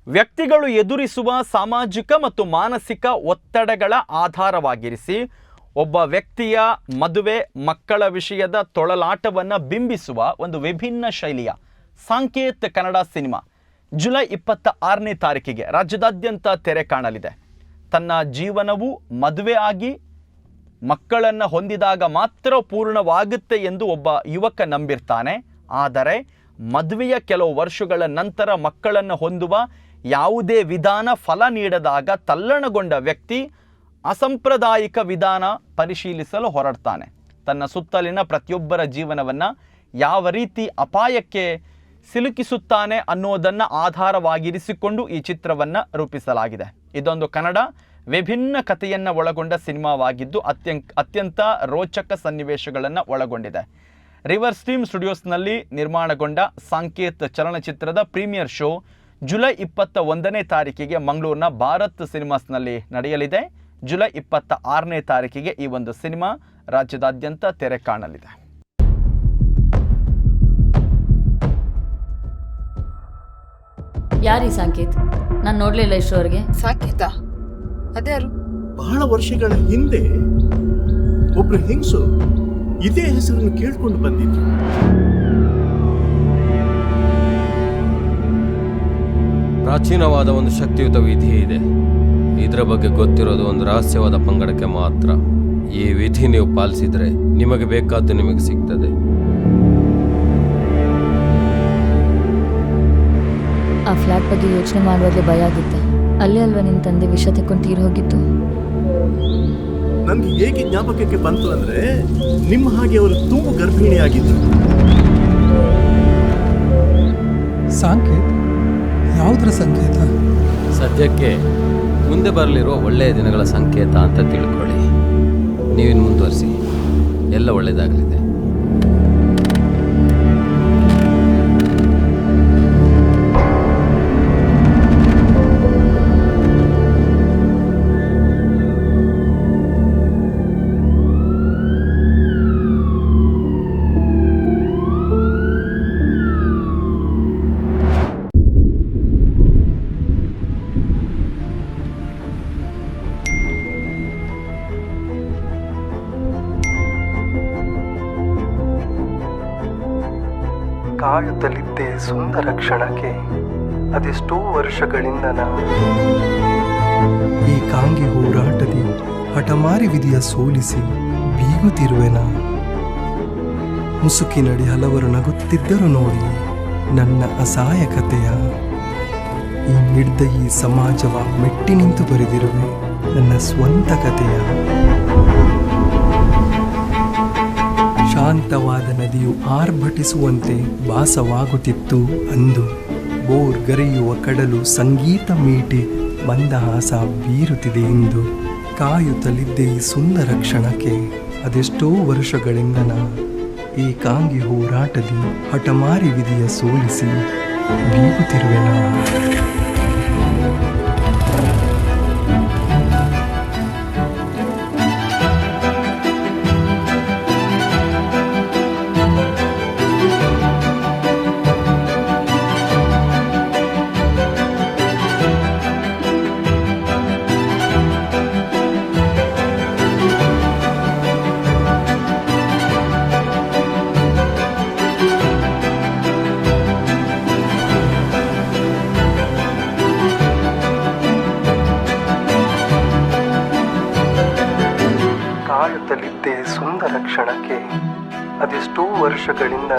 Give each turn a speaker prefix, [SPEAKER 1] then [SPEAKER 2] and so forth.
[SPEAKER 1] ವ್ಯಕ್ತಿಗಳು ಎದುರಿಸುವ ಸಾಮಾಜಿಕ ಮತ್ತು ಮಾನಸಿಕ ಒತ್ತಡಗಳ ಆಧಾರವಾಗಿರಿಸಿ ಒಬ್ಬ ವ್ಯಕ್ತಿಯ ಮದುವೆ ಮಕ್ಕಳ ವಿಷಯದ ತೊಳಲಾಟವನ್ನು ಬಿಂಬಿಸುವ ಒಂದು ವಿಭಿನ್ನ ಶೈಲಿಯ ಸಾಂಕೇತ್ ಕನ್ನಡ ಸಿನಿಮಾ ಜುಲೈ 26ನೇ ತಾರೀಕಿಗೆ ರಾಜ್ಯದಾದ್ಯಂತ ತೆರೆ ಕಾಣಲಿದೆ. ತನ್ನ ಜೀವನವು ಮದುವೆ ಆಗಿ ಮಕ್ಕಳನ್ನು ಹೊಂದಿದಾಗ ಮಾತ್ರ ಪೂರ್ಣವಾಗುತ್ತೆ ಎಂದು ಒಬ್ಬ ಯುವಕ ನಂಬಿರ್ತಾನೆ. ಆದರೆ ಮದುವೆಯ ಕೆಲವು ವರ್ಷಗಳ ನಂತರ ಮಕ್ಕಳನ್ನು ಹೊಂದುವ ಯಾವುದೇ ವಿಧಾನ ಫಲ ನೀಡದಾಗ ತಲ್ಲಣಗೊಂಡ ವ್ಯಕ್ತಿ ಅಸಾಂಪ್ರದಾಯಿಕ ವಿಧಾನ ಪರಿಶೀಲಿಸಲು ಹೊರಡ್ತಾನೆ. ತನ್ನ ಸುತ್ತಲಿನ ಪ್ರತಿಯೊಬ್ಬರ ಜೀವನವನ್ನು ಯಾವ ರೀತಿ ಅಪಾಯಕ್ಕೆ ಸಿಲುಕಿಸುತ್ತಾನೆ ಅನ್ನೋದನ್ನು ಆಧಾರವಾಗಿರಿಸಿಕೊಂಡು ಈ ಚಿತ್ರವನ್ನು ರೂಪಿಸಲಾಗಿದೆ. ಇದೊಂದು ಕನ್ನಡ ವಿಭಿನ್ನ ಕಥೆಯನ್ನು ಒಳಗೊಂಡ ಸಿನಿಮಾವಾಗಿದ್ದು ಅತ್ಯಂತ ರೋಚಕ ಸನ್ನಿವೇಶಗಳನ್ನು ಒಳಗೊಂಡಿದೆ. ರಿವರ್ ಸ್ಟ್ರೀಮ್ ಸ್ಟುಡಿಯೋಸ್ನಲ್ಲಿ ನಿರ್ಮಾಣಗೊಂಡ ಸಾಂಕೇತ್ ಚಲನಚಿತ್ರದ ಪ್ರೀಮಿಯರ್ ಶೋ ಜುಲೈ 21ನೇ ತಾರೀಕಿಗೆ ಮಂಗಳೂರಿನ ಭಾರತ್ ಸಿನಿಮಾಸ್ನಲ್ಲಿ ನಡೆಯಲಿದೆ. ಜುಲೈ 26ನೇ ತಾರೀಕಿಗೆ ಈ ಒಂದು ಸಿನಿಮಾ ರಾಜ್ಯದಾದ್ಯಂತ ತೆರೆ ಕಾಣಲಿದೆ.
[SPEAKER 2] ಯಾರೀ ಸಾಂಕೇತ್? ನಾನು ನೋಡ್ಲಿಲ್ಲ ಇಷ್ಟರವರೆಗೆ.
[SPEAKER 3] ಸಾಂಕೇತ ಅದ್ಯಾರು?
[SPEAKER 4] ಬಹಳ ವರ್ಷಗಳ ಹಿಂದೆ ಒಬ್ರು ಹೆಂಗಸು ಇದೇ ಹೆಸರನ್ನು ಕೇಳ್ಕೊಂಡು ಬಂದಿದ್ರು.
[SPEAKER 5] ಪ್ರಾಚೀನವಾದ ಒಂದು ಶಕ್ತಿಯುತ ವಿಧಿ ಇದೆ. ಇದರ ಬಗ್ಗೆ ಗೊತ್ತಿರೋದು ಒಂದು ರಹಸ್ಯವಾದ ಪಂಗಡಕ್ಕೆ ಮಾತ್ರ. ಈ ವಿಧಿ ನೀವು ಪಾಲಿಸಿದ್ರೆ ನಿಮಗೆ ಬೇಕಾದ್ದು ನಿಮಗೆ ಸಿಗ್ತದೆ.
[SPEAKER 2] ಆ ಫ್ಲಾಟ್ ಬಗ್ಗೆ ಯೋಚನೆ ಮಾಡುವಾಗಲೇ ಭಯ ಆಗುತ್ತೆ. ಅಲ್ಲೇ ಅಲ್ವಾ ನಿನ್ನ ತಂದೆ ವಿಷ ತಕೊಂಡು ತೀರಿ ಹೋಗಿತ್ತು?
[SPEAKER 4] ನನ್ಗೆ ಹೇಗೆ ಜ್ಞಾಪಕಕ್ಕೆ ಬಂತು ಅಂದ್ರೆ, ನಿಮ್ಮ ಹಾಗೆ ಅವರು ತುಂಬಾ ಗರ್ಭಿಣಿಯಾಗಿದ್ರು.
[SPEAKER 6] ಸಾಂಕೇತ್ ಯಾವುದರ ಸಂಕೇತ?
[SPEAKER 5] ಸದ್ಯಕ್ಕೆ ಮುಂದೆ ಬರಲಿರುವ ಒಳ್ಳೆಯ ದಿನಗಳ ಸಂಕೇತ ಅಂತ ತಿಳ್ಕೊಳ್ಳಿ. ನೀವಿನ್ನು ಮುಂದುವರಿಸಿ, ಎಲ್ಲ ಒಳ್ಳೆಯದಾಗಲಿದೆ.
[SPEAKER 7] ಕಾಯುತ್ತಲಿದ್ದೆ ಸುಂದರ ಕ್ಷಣಕ್ಕೆ ಅದೆಷ್ಟೋ ವರ್ಷಗಳಿಂದ ಈ ಕಾಂಗಿ ಹೋರಾಟದಿ ಹಠಮಾರಿ ವಿಧಿಯ ಸೋಲಿಸಿ ಬೀಗುತ್ತಿರುವೆನ. ಮುಸುಕಿನಡಿ ಹಲವರು ನಗುತ್ತಿದ್ದರು ನೋಡಿ ನನ್ನ ಅಸಹಾಯಕತೆಯ. ಈ ನಿರ್ದಯಿ ಸಮಾಜವ ಮೆಟ್ಟಿ ನಿಂತು ಬರೆದಿರುವೆ ನನ್ನ ಸ್ವಂತ ಕಥೆಯ. ಶಾಂತವಾದ ನದಿಯು ಆರ್ಭಟಿಸುವಂತೆ ಭಾಸವಾಗುತ್ತಿತ್ತು ಅಂದು. ಬೋರ್ ಗರೆಯುವ ಕಡಲು ಸಂಗೀತ ಮೀಟಿ ಮಂದಹಾಸ ಬೀರುತ್ತಿದೆ ಇಂದು. ಕಾಯುತ್ತಲಿದ್ದೆ ಈ ಸುಂದರ ಕ್ಷಣಕ್ಕೆ ಅದೆಷ್ಟೋ ವರ್ಷಗಳಿಂದ ಏಕಾಂಗಿ ಹೋರಾಟದಿ ಹಠಮಾರಿ ವಿಧಿಯ ಸೋಲಿಸಿ ಬೀಗುತ್ತಿರುವೆನ. ಕಾಯುತ್ತಲಿದ್ದೆ ಸುಂದರ ಕ್ಷಣಕ್ಕೆ ಅದೆಷ್ಟೋ ವರ್ಷಗಳಿಂದ